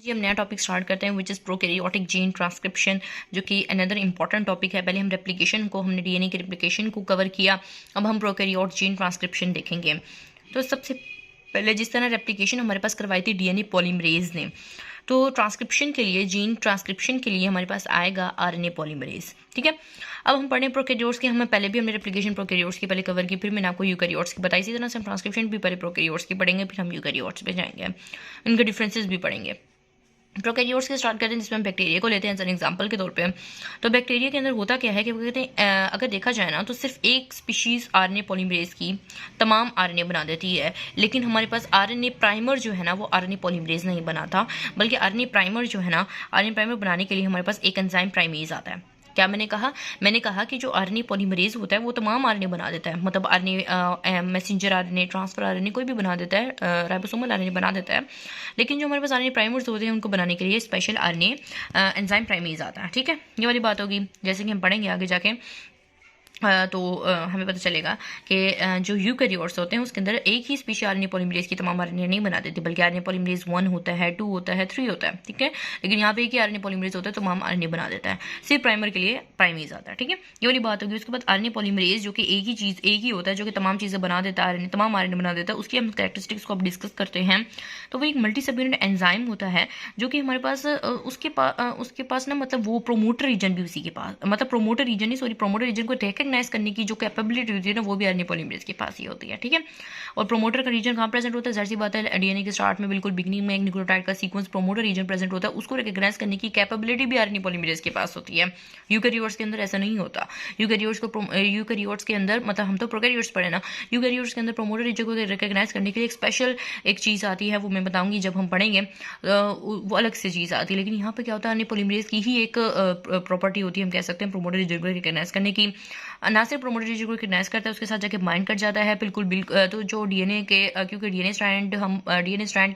जी हम नया topic start करते हैं which is prokaryotic gene transcription, जो कि अनदर इंपॉर्टेंट टॉपिक है। पहले हम रेप्लिकेशन को, हमने डीएनए की रेप्लिकेशन को कवर किया, अब हम प्रोकैरियोट जीन ट्रांसक्रिप्शन देखेंगे। तो सबसे पहले जिस तरह रेप्लिकेशन हमारे पास करवाई थी डीएनए पॉलीमरेज ने, तो ट्रांसक्रिप्शन के लिए, जीन ट्रांसक्रिप्शन के लिए हमारे पास आएगा आरएनए पॉलीमरेज। ठीक है, अब हम पढ़ें प्रोकैरियोट्स के। हमें पहले भी हमने रेप्लिकेशन प्रोकैरियोट्स की पहले कवर की, फिर मैंने आपको यूकैरियोट्स की बताई। इसी तरह से हम ट्रांसक्रिप्शन भी पहले प्रोकैरियोट्स की पढ़ेंगे, फिर हम यूकैरियोट्स पे जाएंगे, इनके डिफरेंसेस भी पढ़ेंगे। प्रोकैरियोट्स के स्टार्ट करते हैं, जिसमें हम बैक्टीरिया को लेते हैं एज एन एग्जांपल के तौर पे। तो बैक्टीरिया के अंदर होता क्या है कि वो कहते हैं अगर देखा जाए ना, तो सिर्फ एक स्पीशीज आरएनए पॉलीमरेज की तमाम आरएनए बना देती है, लेकिन हमारे पास आरएनए प्राइमर जो है ना, वो आरएनए पॉलीमरेज नहीं बनाता, बल्कि आरएनए प्राइमर जो है ना, आरएनए प्राइमर बनाने के लिए हमारे पास एक एंजाइम प्राइमेज आता है। क्या मैंने कहा कि जो आरएनए पॉलीमरेज होता है वो तमाम आरएनए बना देता है, मतलब RNA messenger RNA, transfer RNA कोई भी बना देता है, राइबोसोमल आरएनए बना देता है। लेकिन जो हमारे पास आरएनए प्राइमर्स होते हैं उनको बनाने के लिए स्पेशल आरएनए एंजाइम प्राइमेज आता है। ठीक है, ये वाली बात होगी, जैसे कि हम पढ़ेंगे आगे जाके। तो हमें पता चलेगा कि जो यूकैरियोट्स होते हैं उसके अंदर एक ही स्पीशी आरएनए पॉलीमरेज की तमाम आरएनए नहीं बना देती, बल्कि आरएनए पॉलीमरेज 1 होता है, 2 होता है, 3 होता है। ठीक है, लेकिन यहाँ पे एक ही आरएनए पॉलीमरेज होता है, तमाम आरएनए बना देता है, सिर्फ प्राइमर के लिए प्राइमेज आता है। ठीक है, ये वाली बात होगी। उसके बाद आरएनए पॉलीमरेज जो कि एक ही होता है, जो कि तमाम चीज़ें बना देता है, तमाम आरएनए बना देता है, उसकी हम कैरेक्टरिस्टिक्स को अब डिस्कस करते हैं। तो वो एक मल्टी सबयूनिट एंजाइम होता है, जो कि हमारे पास उसके पास ना, मतलब वो प्रोमोटर रीजन भी उसी के पास, मतलब प्रोमोटर रीजन को रिकग्नाइज करने की जो कैपेबिलिटी होती है ना, वो भी आरएनए पॉलीमरेज के पास ही होती है। ठीक है, और प्रोमोटर का रीजन कहाँ प्रेजेंट होता है? जाहिर सी बात है, डीएनए के स्टार्ट में बिल्कुल बिगनिंग में एक न्यूक्लियोटाइड का सीक्वेंस प्रोमोटर रीजन प्रेजेंट होता है, उसको रिकग्नाइज करने की कैपेबिलिटी भी आरएनए पॉलीमरेज के पास होती है। यूकैरियोट्स के अंदर ऐसा नहीं होता। यूकैरियोट्स के अंदर, मतलब हम तो प्रोकैरियोट्स पढ़े ना, यूकैरियोट्स के अंदर प्रोमोटर रीजन को रिकग्नाइज करने के लिए एक स्पेशल एक चीज़ आती है, वो मैं बताऊंगी जब हम पढ़ेंगे, वो अलग से चीज़ आती है। लेकिन यहाँ पे क्या होता है, आरएनए पॉलीमरेज की ही एक प्रॉपर्टी होती है, हम कह सकते हैं, प्रोमोटर रीजन को रिकग्नाइज करने की। ना सिर्फ प्रोमोटर रीजन को रिकग्नाइज करता है, उसके साथ जाके बाइंड कर जाता है बिल्कुल। तो जो डीएनए के, क्योंकि डीएनए स्ट्रैंड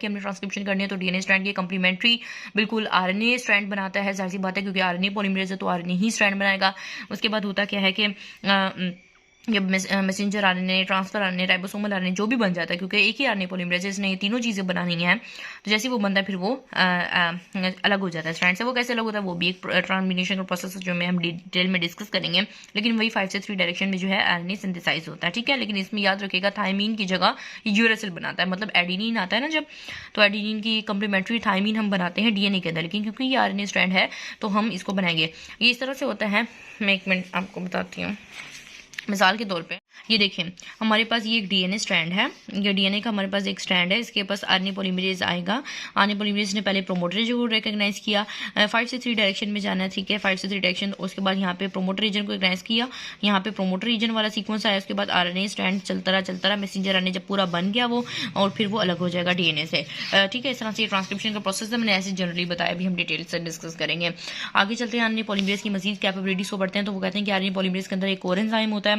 की हमने ट्रांसक्रिप्शन करनी है, तो डीएनए स्ट्रैंड की कंप्लीमेंट्री बिल्कुल आरएनए स्ट्रैंड बनाता है। जाहिर सी बात है, क्योंकि आरएनए पॉलीमरेज है तो आरएनए ही स्ट्रैंड बनाएगा। उसके बाद होता क्या है कि जब messenger RNA, transfer RNA, ribosomal RNA जो भी बन जाता है, क्योंकि एक ही आरएनए पॉलीमरेज है, इसने ये तीनों चीज़ें बनानी हैं, तो जैसे वो बनता है फिर वो अलग हो जाता है स्ट्रैंड से। वो कैसे अलग होता है, वो भी एक ट्रांसमिनेशन का प्रोसेस जो में हम डिटेल में डिस्कस करेंगे। लेकिन वही 5 से 3 डायरेक्शन में जो है आरएनए सिंथेसाइज होता है। ठीक है, लेकिन इसमें याद रखिएगा, थायमीन की जगह यूरेसिल बनाता है, मतलब एडेनिन आता है ना जब, तो एडेनिन की कंप्लीमेंट्री थायमीन हम बनाते हैं डीएनए के अंदर, लेकिन क्योंकि ये आरएनए स्ट्रैंड है तो हम इसको बनाएंगे। ये इस तरह से होता है। मैं एक मिनट आपको बताती हूँ, मिसाल के तौर पे ये देखें, हमारे पास ये एक डीएनए स्ट्रैंड है, ये डीएनए का हमारे पास एक स्ट्रैंड है, इसके पास आरएनए पॉलीमरेज आएगा। आरएनए पॉलीमरेज ने पहले प्रोमोटर रीजन को रिकग्नाइज किया, 5 से 3 डायरेक्शन में जाना है। ठीक है, 5 से 3 डायरेक्शन, उसके बाद यहाँ पे प्रोमोटर रीजन को रिकग्नाइज किया, यहाँ पे प्रोमोटर रीजन वाला सीक्वेंस आया, उसके बाद आरएनए स्ट्रैंड चलता रहा, मैसेंजर आरएनए जब पूरा बन गया वो, और फिर वो अलग हो जाएगा डीएनए से। ठीक है, इस तरह से ट्रांसक्रिप्शन का प्रोसेस है, मैंने ऐसे जनरली बताया, अभी हम डिटेल से डिस्कस करेंगे। आगे चलते हैं, आरएनए पॉलीमरेज की मजीद कैपेबिलिटीज को बढ़ते हैं। तो वो कहते हैं कि आरएनए पॉलीमरेज के अंदर एक और एंजाइम होता है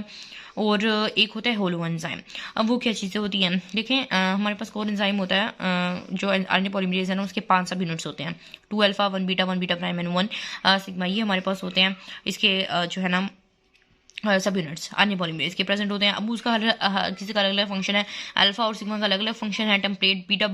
और एक होता है होलो एंजाइम। अब वो क्या चीज़ें होती हैं, देखें, हमारे पास कोर एंजाइम होता है, जो आरएनए पॉलीमरेज है ना, उसके 5 सब यूनिट्स होते हैं, 2 alpha, 1 beta, 1 beta prime and 1 sigma, ये हमारे पास होते हैं। इसके जो है ना सब यूनिट्स आरएनए पॉलीमरेज के प्रेजेंट होते हैं। अब उसका किसी का अलग अलग फंक्शन है, अल्फा और सिग्मा का अलग अलग फंक्शन है, टेम्पलेट बीटा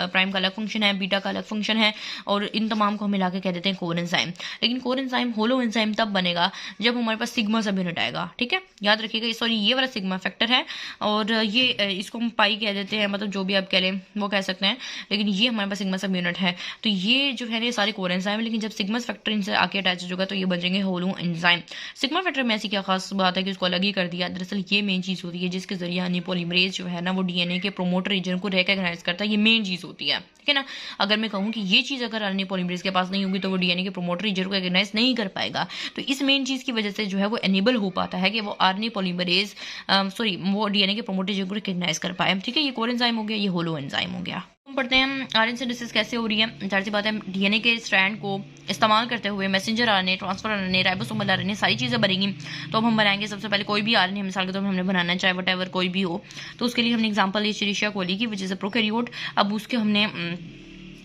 प्राइम का अलग फंक्शन है, बीटा का अलग फंक्शन है, और इन तमाम को हम मिला के कह देते हैं कोर एंजाइम। लेकिन कोर एंजाइम, होलो एंजाइम तब बनेगा जब हमारे पास सिग्मा सब यूनिट आएगा। ठीक है, याद रखिएगा, सॉरी ये वाला सिग्मा फैक्टर है, और ये इसको हम पाई कह देते हैं, मतलब जो भी आप कह लें वो कह सकते हैं, लेकिन ये हमारे पास सिग्मा सब यूनिट है। तो ये जो है ये सारे कोर एंजाइम है, लेकिन जब सिग्मा फैक्टर इनसे आके अटैच होगा तो ये बन जाएंगे होलो एंजाइम। सिग्मा फैक्टर में ऐसी क्या खास बात है कि उसको अलग ही कर दिया? दरअसल ये मेन चीज़ होती है जिसके जरिए आरएनए पॉलीमरेज जो है ना, वो डीएनए के प्रोमोटर रीजन को रिकग्नाइज करता है। ये मेन चीज़ होती है, ठीक है ना। अगर मैं कहूँ कि ये चीज़ अगर आरएनए पॉलीमरेज के पास नहीं होगी तो वो डीएनए के प्रोमोटर रीजन को रिकग्नाइज नहीं कर पाएगा। तो इस मेन चीज़ की वजह से जो है वो एनेबल हो पाता है कि वो आरएनए पॉलीमरेज वो डीएनए के प्रोमोटर रीजन को रिकग्नाइज कर पाए। ठीक है, ये कोर एंजाइम हो गया, ये होलो एंजाइम हो गया। हम पढ़ते हैं आरएनए सिंथेसिस कैसे हो रही है। जाहिर सी बात है, डीएनए के स्ट्रैंड को इस्तेमाल करते हुए messenger RNA, transfer RNA, ribosomal RNA, सारी चीज़ें बनेंगी। तो अब हम बनाएंगे सबसे पहले कोई भी आरएनए, मिसाल के तौर पर हमने बनाना है, चाहे वट कोई भी हो। तो उसके लिए हमने एग्जाम्पल एस्चेरिशिया कोली की, विच इज़ अ प्रोकैरियोट। अब उसके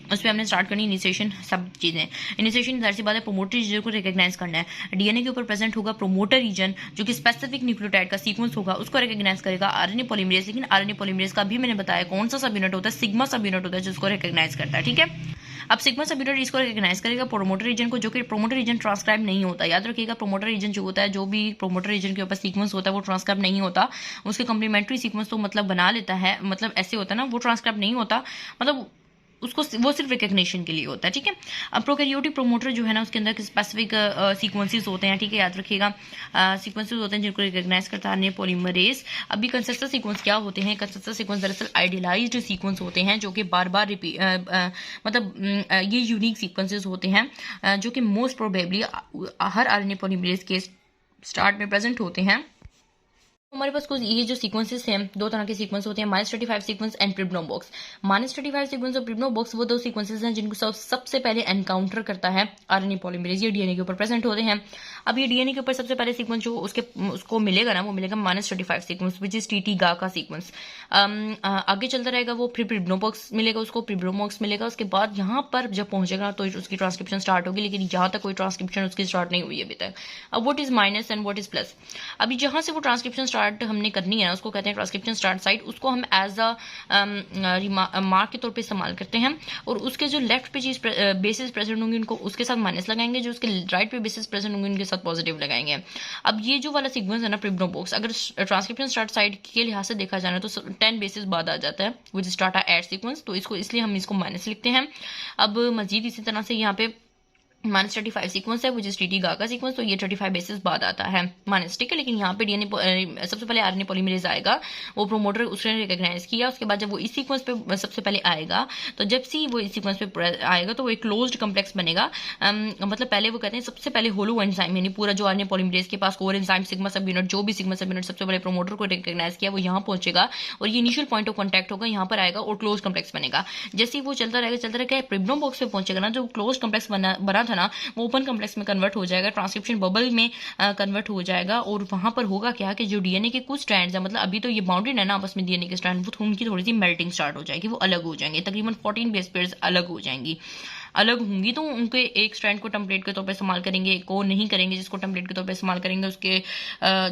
उस पर हमने स्टार्ट करनी इनिशिएशन, सब चीज़ें। इनिशिएशन जाहिर सी बात है प्रोमोटर रीजन को रिकग्नाइज करना है। डीएनए के ऊपर प्रेजेंट होगा प्रोमोटर रीजन, जो कि स्पेसिफिक न्यूक्लियोटाइड का सीक्वेंस होगा, उसको रिकग्नाइज करेगा आरएनए पॉलीमरेज। लेकिन आरएनए पॉलीमरेज का भी मैंने बताया कौन सा सब यूनिट होता है, सिग्मा सब यूनिट होता है जिसको रिकग्नाइज करता है। ठीक है, अब सिग्मा सब यूनिट इसको रिकॉग्नाइज करेगा प्रोमोटर रीजन को, जो कि प्रोमोटर रीजन ट्रांसक्राइब नहीं होता। याद रखिएगा, प्रोमोटर रीजन जो होता है, जो भी प्रोमोटर रीजन के ऊपर सीक्वेंस होता है वो ट्रांसक्राइब नहीं होता। उसके कॉम्प्लीमेंट्री सीक्वेंस तो मतलब बना लेता है, मतलब ऐसे होता है ना, वो ट्रांसक्राइब नहीं होता, मतलब उसको वो सिर्फ रिकग्निशन के लिए होता है। ठीक है, अब प्रोकैरियोटिक प्रोमोटर जो है ना, उसके अंदर स्पेसिफिक सीक्वेंसेस होते हैं। ठीक है, याद रखिएगा, सीक्वेंसेस होते हैं जिनको रिकग्नाइज करता है पॉलीमरेज। अभी कंसिस्टेंट सीक्वेंस क्या होते हैं? कंसिस्टेंट सीक्वेंस दरअसल आइडियलाइज्ड सीक्वेंस होते हैं, जो कि बार बार ये यूनिक सीक्वेंसेस होते हैं, जो कि मोस्ट प्रोबेबली हर आरएनए पॉलीमरेज के स्टार्ट में प्रेजेंट होते हैं। हमारे पास कुछ ये जो सीक्वेंसेस हैं, दो तरह के सीक्वेंस होते हैं, -35 सीक्वेंस एंड प्रिब्नोम बॉक्स। -35 सीक्वेंस और प्रिब्नोम बॉक्स वो दो सीक्वेंसेस हैं जिनको सबसे पहले एनकाउंटर करता है आरएनए पॉलीमरेज। ये डीएनए के ऊपर प्रेजेंट होते हैं। अब ये डीएनए के ऊपर सबसे पहले सीक्वेंस जो उसको मिलेगा ना, वो मिलेगा -35 सीक्वेंस, विच इज टीटी गा का सीक्वेंस। आगे चलता रहेगा वो, फिर प्रिब्नोम बॉक्स मिलेगा उसको, प्रिब्नोम बॉक्स मिलेगा, उसके बाद यहाँ पर जब पहुंचेगा तो उसकी ट्रांसक्रिप्शन स्टार्ट होगी, लेकिन यहाँ तक कोई ट्रांसक्रिप्शन उसकी स्टार्ट नहीं हुई अभी तक। अब what is minus and what is plus? अभी जहां से वो ट्रांसक्रिप्शन स्टार्ट हमने करनी है, उसको कहते हैं ट्रांसक्रिप्शन स्टार्ट साइट। उसको हम एज अ मार्क के तौर पे इस्तेमाल करते हैं, और उसके जो लेफ्ट पे चीज बेसिस प्रेजेंट होंगी उनको उसके साथ माइनस लगाएंगे, जो उसके राइट पे बेसिस प्रेजेंट होंगे उनके साथ पॉजिटिव लगाएंगे। अब ये जो वाला सीक्वेंस है ना, प्रिब्नोम बॉक्स, अगर ट्रांसक्रिप्शन स्टार्ट साइट के लिहाज से देखा जाए तो 10 बेसिस बाद आ जाता है, विच स्टार्ट एट सीक्वेंस, तो इसको इसलिए हम इसको माइनस लिखते हैं। अब मजीद इसी तरह से यहाँ पे -35 सीक्वेंस है, विच इज टीटी गा का सीक्वेंस, तो ये 35 बेसिस बाद आता है माइनस। ठीक है, लेकिन यहाँ पे डीएनए सबसे पहले आरएनए पॉलीमरेज आएगा, वो प्रोमोटर उसने रिकॉग्नाइज किया, उसके बाद जब वो इस सीक्वेंस पे सबसे पहले आएगा, तो जब सी वो इस सीक्वेंस पे आएगा तो वो एक क्लोज्ड कॉम्प्लेक्स बनेगा। मतलब पहले वो कहते हैं सबसे पहले होलो एंजाइम, यानी पूरा जो आरएनए पॉलीमरेज के पास core enzyme sigma subunit, जो भी सिग्मा सब यूनिट सबसे पहले प्रोमोटर को रिकॉग्नाइज किया, वो यहाँ पहुंचेगा और ये इनिशियल पॉइंट ऑफ कॉन्टैक्ट होगा, यहाँ पर आएगा और क्लोज कॉम्प्लेक्स बनेगा। जैसे ही वो चलता रहेगा प्रिब्नोम बॉक्स पे पहुंचेगा ना, जो क्लोज कॉम्प्लेक्स बना था ना, वो ओपन कॉम्प्लेक्स में कन्वर्ट हो जाएगा, ट्रांसक्रिप्शन बबल में कन्वर्ट हो जाएगा, और वहां पर होगा क्या कि जो डीएनए के कुछ स्ट्रैंड्स है, मतलब अभी तो ये बाउंडेड है ना आपस में डीएनए के स्ट्रैंड, वो उनकी थोड़ी सी मेल्टिंग स्टार्ट हो जाएगी, वो अलग हो जाएंगे, तकरीबन 14 बेस पेयर्स अलग हो जाएंगी, अलग होंगी, तो उनके एक स्ट्रैंड को टेम्पलेट के तौर पर इस्तेमाल करेंगे, एक को नहीं करेंगे, जिसको टेम्पलेट के तौर पर इस्तेमाल करेंगे उसके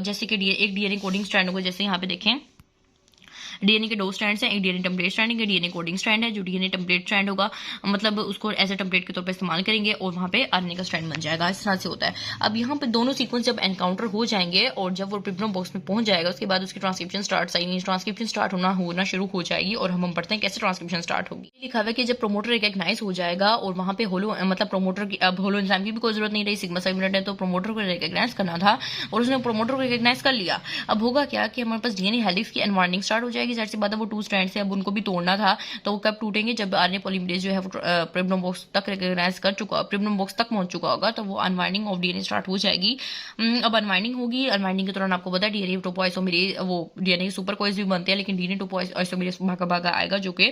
जैसे कि एक डीएनए कोडिंग स्ट्रैंड होगा, जैसे यहाँ पे देखें डीएनए के दो स्ट्रैंड्स हैं, एक डीएनए टेम्पलेट स्ट्रैंड है, डीएनए कोडिंग स्ट्रैंड है। जो डीएनए टेम्पलेट स्ट्रैंड होगा, मतलब उसको एज ए टेम्पलेट के तौर पर इस्तेमाल करेंगे और वहां पे आरएनए का स्ट्रैंड बन जाएगा। इस तरह से होता है। अब यहाँ पे दोनों सीक्वेंस जब एनकाउंटर हो जाएंगे और जब वो प्रिब्नोम बॉक्स में पहुंच जाएगा, उसके बाद उसकी ट्रांसक्रिप्शन स्टार्ट होना शुरू हो जाएगी, और हम पढ़ते हैं कैसे ट्रांसक्रिप्शन स्टार्ट होगी। लिखा हुआ है कि जब प्रोमोटर रिकॉग्नाइज हो जाएगा और वहां पे होलो, मतलब प्रोमोटर की अब होलो एंजाइम की भी कोई जरूरत नहीं रही, सिग्मा सब यूनिट है तो प्रोमोटर को रिकॉग्नाइज करना था, और उसने प्रोमोटर को रिकॉग्नाइज कर लिया। अब होगा क्या कि हमारे पास डीएनए हेलिक्स की अनवाइंडिंग स्टार्ट हो जाएगी, जाहिर सी बात है वो 2 स्ट्रैंड से अब उनको भी तोड़ना था, तो वो कब टूटेंगे? जब आरएनए पॉलीमरेज जो है वो प्रिब्नोम बॉक्स तक रिकॉग्नाइज कर चुका, प्रिब्नोम बॉक्स तक पहुंच चुका होगा, तो वो अनवाइंडिंग ऑफ डीएनए स्टार्ट हो जाएगी। अब अनवाइंडिंग होगी, अनवाइंडिंग के दौरान आपको पता है डीएनए टोपोआइसोमेरेज, वो डीएनए सुपर कॉइल्स भी बनते हैं, लेकिन डीएनए टोपोआइसोमेरेज भागा आएगा, जो कि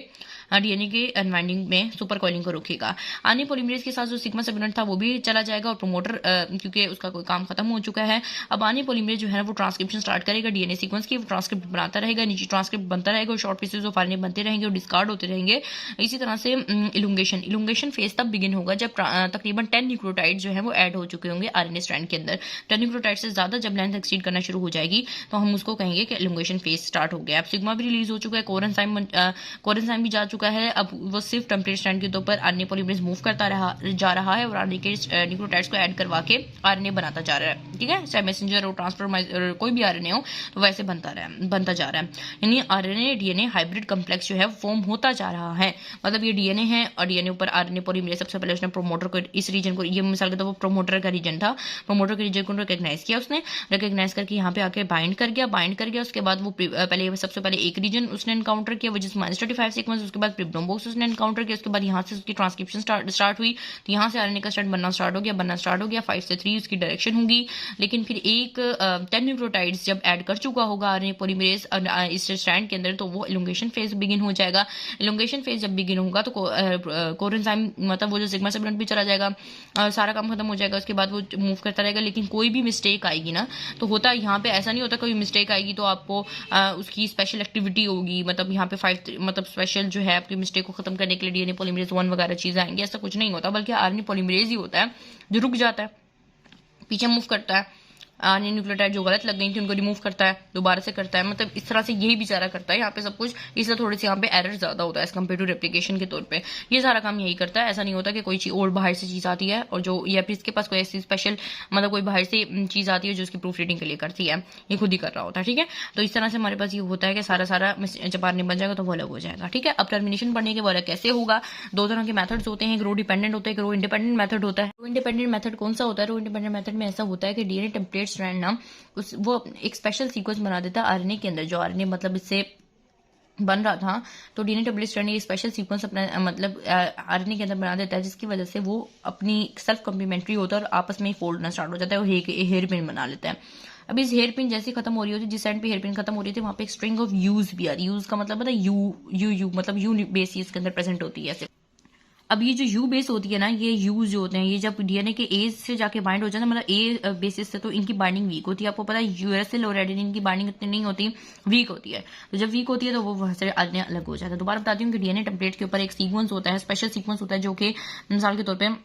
डीएनए के अनवाइंडिंग में सुपर कॉइलिंग को रोकेगा। आरएनए पॉलीमरेज के साथ जो सिग्मा सब यूनिट था वो भी चला जाएगा, और प्रोमोटर क्योंकि उसका कोई काम खत्म हो चुका है, अब आरएनए पॉलीमरेज जो है वो ट्रांसक्रिप्शन स्टार्ट करेगा डीएनए सीक्वेंस की, वो ट्रांसक्रिप्ट बनाता रहेगा, नीचे ट्रांसक्रिप्ट बनता रहेगा, और शॉर्ट पीसेज ऑफ आरएनए बनते रहेंगे और डिस्कार्ड होते रहेंगे। इसी तरह से इलुंगेशन फेज तब बिगिन होगा जब तकरीबन 10 न्यूक्लियोटाइड जो है वो ऐड हो चुके होंगे आरएनए स्ट्रैंड के अंदर। 10 न्यूक्लियोटाइड से ज्यादा जब लेंथ एक्सीड करना शुरू हो जाएगी, तो हम उसको कहेंगे कि इलुंगेशन फेज स्टार्ट हो गया। अब सिग्मा भी रिलीज हो चुका है, कोर एंजाइम भी जा चुका है, अब वो सिर्फ टेम्पलेट स्ट्रैंड के ऊपर आरएनए पॉलीमरेज मूव करता जा रहा है, और आरएनए के न्यूक्लियोटाइड्स को ऐड करवा के आरएनए बनाता जा रहा है। ठीक है, चाहे मैसेंजर हो, ट्रांसफर कोई भी आरएनए हो, तो वैसे बनता जा रहा है, यानी आरएनए डीएनए हाइब्रिड कॉम्प्लेक्स जो है फॉर्म होता जा रहा है। मतलब ये डीएनए है और डीएनए ऊपर आरएनए पॉलीमरेज सबसे पहले उसने प्रोमोटर को, इस रीजन को, ये मिसाल के तौर पर प्रोमोटर का रीजन था, प्रोमोटर के रीजन को रिकॉग्नाइज किया उसने, रिकॉग्नाइज करके यहाँ पे आके बाइंड कर गया। उसके बाद वो पहले सबसे पहले एक रीजन उसने एनकाउंटर किया, वो जिस -35 सीक्वेंस, उसके बाद प्रिब्नोम बॉक्स उसने एनकाउंटर किया, उसके बाद यहाँ से उसकी ट्रांसक्रिप्शन स्टार्ट हुई, तो यहाँ से आरएनए का स्ट्रैंड बनना स्टार्ट हो गया 5 से 3 उसकी डायरेक्शन होगी। लेकिन फिर एक 10 न्यूक्लियोटाइड्स जब ऐड कर चुका होगा आरएनए पॉलीमरेज इस स्ट्रैंड के अंदर, तो वो इलॉन्गेशन फेज बिगिन हो जाएगा। इलॉन्गेशन फेज जब बिगिन होगा तो कोर एंजाइम, मतलब वो जो सिग्मा सब यूनिट भी चला जाएगा, सारा काम खत्म हो जाएगा, उसके बाद वो मूव करता रहेगा। लेकिन कोई भी मिस्टेक आएगी ना, तो होता यहाँ पे ऐसा नहीं होता, कोई मिस्टेक आएगी तो आपको उसकी स्पेशल एक्टिविटी होगी, मतलब यहाँ पे 5 मतलब स्पेशल जो है आपकी मिस्टेक को खत्म करने के लिए डीएनए पॉलीमरेज 1 वगैरह चीजें आएंगी, ऐसा कुछ नहीं होता, बल्कि आरएनए पॉलीमरेज ही होता है जो रुक जाता है, पीछे मूव करता है, आरएनए न्यूक्लियोटाइड जो गलत लग गई थी उनको रिमूव करता है, दोबारा से करता है, मतलब इस तरह से यही बेचारा करता है यहाँ पे सब कुछ, इसलिए थोड़ी सी यहाँ पे एरर ज्यादा होता है एज कम्पेयर टू रेप्लिकेशन के तौर पे। ये सारा काम यही करता है, ऐसा नहीं होता कि कोई चीज और बाहर से चीज आती है और जो या फिर इसके पास कोई ऐसी स्पेशल मतलब कोई बाहर से चीज आती है जो उसकी प्रूफ रीडिंग के लिए करती है, ये खुद ही कर रहा होता है। ठीक है, तो इस तरह से हमारे पास ये होता है कि सारा जब आरएनए बन जाएगा तो वो अलग हो जाएगा। ठीक है, अब टर्मिनेशन पढ़ने के बाद कैसे होगा, दो तरह के मेथड्स होते हैं, एक रो डिपेंडेंट होता है, एक रो इंडिपेंडेंट मेथड होता है। रो इंडिपेंडेंट मेथड कौन सा होता है? रो इंडिपेंडेंट मेथड में ऐसा होता है कि डीएनए टेम्पलेट स्ट्रैंड ना वो एक स्पेशल सीक्वेंस बना देता है आरएनए के अंदर, जो आरएनए मतलब इससे बन रहा था, तो डीएनए टेम्पलेट स्ट्रैंड ये स्पेशल सीक्वेंस अपना मतलब आरएनए के अंदर बना देता है, जिसकी वजह से वो अपनी सेल्फ कम्प्लीमेंट्री होता है और आपस में ही फोल्ड होना स्टार्ट हो जाता है और हेयर पिन बना लेता है। अब इस हेयर पिन जैसे खत्म हो रही होती है, जिस साइड पे हेयर पिन खत्म हो रही थी वहां पे एक स्ट्रिंग ऑफ यूज भी आ रही है। यूज का मतलब पता है यू मतलब यू बेस इसके अंदर प्रेजेंट होती है ऐसे। अब ये जो यू बेस होती है ना, ये यूज जो होते हैं, ये जब डीएनए के ए से जाके बाइंड हो जाता है, मतलब ए बेसिस से, तो इनकी बाइंडिंग वीक होती है। आपको पता है यूरेसिल और एडेनिन की बाइंडिंग इतनी नहीं होती, वीक होती है। तो जब वीक होती है तो वो वहां से अलग हो जाता है। दोबारा बताती हूँ कि डीएनए टेम्पलेट के ऊपर एक सीक्वेंस होता है, स्पेशल सीक्वेंस होता है, जो कि मिसाल के तौर पर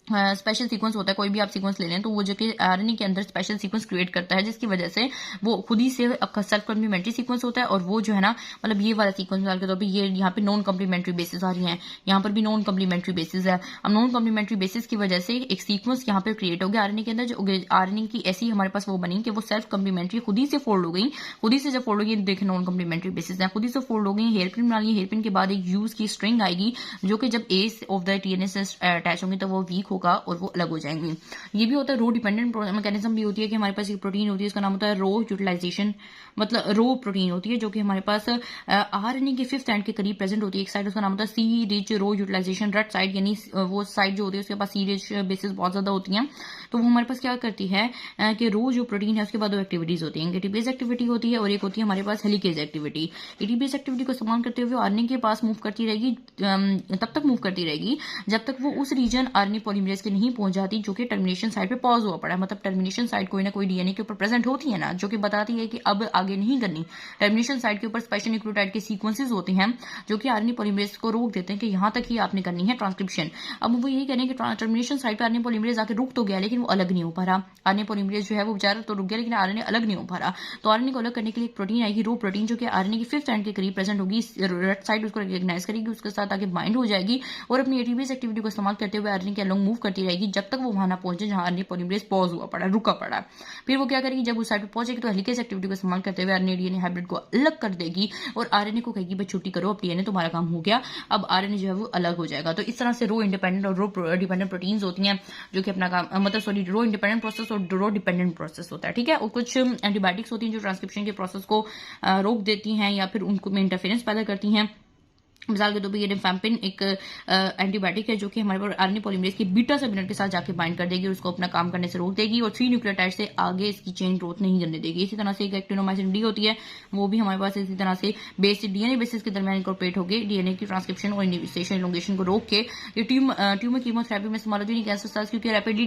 स्पेशल सीक्वेंस होता है। कोई भी आप सीक्वेंस ले लें तो वो जो कि आरएनए के अंदर स्पेशल सीक्वेंस क्रिएट करता है, जिसकी वजह से वो खुद ही से सेल्फ कम्प्लीमेंट्री सीक्वेंस होता है। और वो जो है ना, मतलब ये वाला सीक्वेंस मिसाल के तौर पे ये यहाँ पे नॉन कम्प्लीमेंट्री बेसिस आ रही है, यहाँ पर भी नॉन कम्प्लीमेंट्री बेसिस है। अब नॉन कम्प्लीमेंट्री बेसिस की वजह से एक सीक्वेंस यहाँ पे क्रिएट हो गया आरएनए के अंदर, जो आरएनए की ऐसी हमारे पास वो बनी कि वो सेल्फ कम्प्लीमेंट्री खुद ही से फोल्ड हो गई। खुद ही से जब फोल्ड हो गई, देखें नॉन कम्प्लीमेंट्री बेसिस है, खुद ही से फोल्ड हो गई, हेयर पिन बना ली, हेयर पिन के बाद एक यूज की स्ट्रिंग आएगी, जो कि जब एस ऑफ द डीएनए से अटैच होंगी तो वो वीक होगा और वो अलग जाएंगे। ये भी होता है रो डिपेंडेंट मैकेनिज्म भी होती है कि हमारे पास एक प्रोटीन होती है, इसका नाम होता है रो यूटिलाइजेशन, मतलब रो प्रोटीन होती है, जो कि हमारे पास आरएनए के 5th एंड के करीब प्रेजेंट होती है। एक साइड उसका नाम होता है सी रिच रो यूटिलाइजेशन रेड साइड, यानी वो साइड जो होती है उसके पास सी रिच बेसिस बहुत ज्यादा होती है। तो वो हमारे पास क्या करती है कि रो जो प्रोटीन है उसके बाद दो एक्टिविटीज होती है, एटीपेज एक्टिविटी होती है और एक होती है हमारे पास हेलिकेज एक्टिविटी। एटीपेज एक्टिविटी को इस्तेमाल करते हुए आरएनए के पास मूव करती रहेगी, तब तक मूव करती रहेगी जब तक वो उस रीजन आरएनए पॉलीमरेज के नहीं पहुंच जाती जो कि टर्मिनेशन साइड पे पॉज हुआ पड़ा है। मतलब टर्मिनेशन साइड कोई ना कोई डीएनए के ऊपर प्रेजेंट होती है ना, जो कि बताती है कि अब आगे नहीं करनी। टर्मिनेशन साइड के ऊपर स्पेशल न्यूक्लियोटाइड के सीक्वेंसेस होते हैं जो कि आरएनए पॉलीमरेज को रोक देते हैं कि यहां तक ही आपने करनी है ट्रांसक्रिप्शन। अब वो यही कह रहे हैं कि टर्मिनेशन साइड पे आरएनए पॉलीमरेज आके रुक तो गया, लेकिन वो अलग नहीं हो पा रहा। आरएनए पॉलीमरेज जो है वो बेचारा तो रुक गया, लेकिन आरएनए अलग नहीं हो पा रहा। तो आरएनए को अलग करने के लिए एक प्रोटीन आएगी, रो प्रोटीन, जो कि आरएनए की 5th एंड के करीब प्रेजेंट होगी। रेड साइड उसको रिकॉग्नाइज करेगी, उसके साथ आगे बाइंड हो जाएगी और अपनी एटीपीज एक्टिविटी को इस्तेमाल करते हुए आरएनए के अलॉन्ग मूव करती रहेगी जब तक वो वहां ना पहुंचे जहां आरएनए पॉलीमरेज पॉज हुआ पड़ा, रुका पड़ा। फिर वो क्या करेगी, जब उस साइड पे पहुंचेगी तो हेलिकेज एक्टिविटी को इस्तेमाल करते हुए आरएनए डीएनए हाइब्रिड को अलग कर देगी और आरएनए को कहेगी भाई छुट्टी करो, अब डीएनए तुम्हारा काम हो गया, अब आरएनए जो है वो अलग हो जाएगा। तो इस तरह से रो इंडिपेंडेंट और रो डिपेंडेंट प्रोटीन्स होती हैं जो कि अपना काम मतलब सॉरी रो इंडिपेंडेंट प्रोसेस और रो डिपेंडेंट प्रोसेस होता है। ठीक है, और कुछ एंटीबायोटिक्स होती हैं जो ट्रांसक्रिप्शन के प्रोसेस को रोक देती हैं या फिर उनको में इंटरफेरेंस पैदा करती हैं। मिसाल के तौर पर ये रिफैम्पिन एक एंटीबायोटिक है जो कि हमारे आरएनए पॉलीमरेज की बीटा सबयूनिट के साथ जाके बाइंड कर देगी और उसको अपना काम करने से रोक देगी और 3 न्यूक्लियोटाइड से आगे इसकी चेन ग्रोथ नहीं करने देगी। इसी तरह से एक एक्टिनोमाइसिन डी होती है, वो भी हमारे पास इसी तरह से डीएनए बेसिस के दरमियान इनकॉर्पोरेट होगी, डीएनए की ट्रांसक्रिप्शन और इनिबिशन इलोंगेशन को रोक के ये ट्यूमर कीमोथेरेपी में इस्तेमाल होती है कैंसर सेल्स, क्योंकि रैपिडली